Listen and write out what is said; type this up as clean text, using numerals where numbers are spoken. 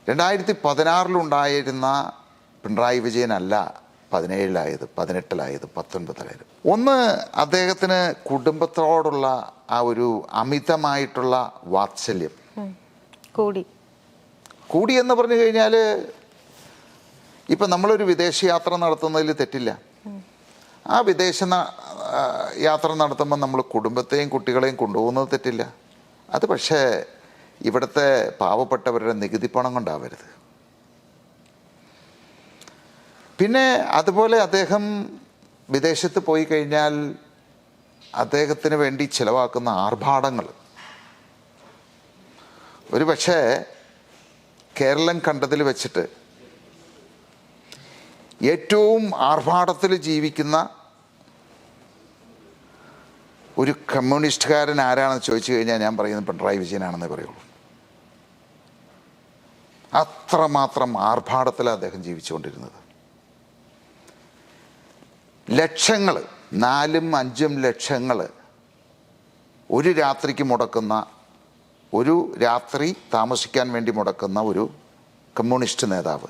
2016 പിണറായി വിജയനല്ല 17-ലായത്, 18-ലായത്, 19-ലായത്. ഒന്ന്, അദ്ദേഹത്തിന് കുടുംബത്തോടുള്ള ആ ഒരു അമിതമായിട്ടുള്ള വാത്സല്യം കൂടി എന്ന് പറഞ്ഞു കഴിഞ്ഞാൽ, ഇപ്പം നമ്മളൊരു വിദേശയാത്ര നടത്തുന്നതിൽ തെറ്റില്ല. ആ യാത്ര നടത്തുമ്പോൾ നമ്മൾ കുടുംബത്തെയും കുട്ടികളെയും കൊണ്ടുപോകുന്നത് തെറ്റില്ല. അത് പക്ഷേ ഇവിടുത്തെ പാവപ്പെട്ടവരുടെ നികുതി പണം കൊണ്ടാവരുത്. പിന്നെ അതുപോലെ അദ്ദേഹം വിദേശത്ത് പോയി കഴിഞ്ഞാൽ അദ്ദേഹത്തിന് വേണ്ടി ചിലവാക്കുന്ന ആർഭാടങ്ങൾ ഒരു പക്ഷേ കേരളം കണ്ടതിൽ വെച്ചിട്ട് ഏറ്റവും ആർഭാടത്തിൽ ജീവിക്കുന്ന ഒരു കമ്മ്യൂണിസ്റ്റുകാരൻ ആരാണെന്ന് ചോദിച്ചു കഴിഞ്ഞാൽ ഞാൻ പറയുന്നത് പിണറായി വിജയനാണെന്നേ പറയുള്ളൂ. അത്രമാത്രം ആർഭാടത്തിലാണ് അദ്ദേഹം ജീവിച്ചുകൊണ്ടിരുന്നത്. ലക്ഷങ്ങൾ, 4-5 ലക്ഷങ്ങൾ ഒരു രാത്രിക്ക് മുടക്കുന്ന, ഒരു രാത്രി താമസിക്കാൻ വേണ്ടി മുടക്കുന്ന ഒരു കമ്മ്യൂണിസ്റ്റ് നേതാവ്.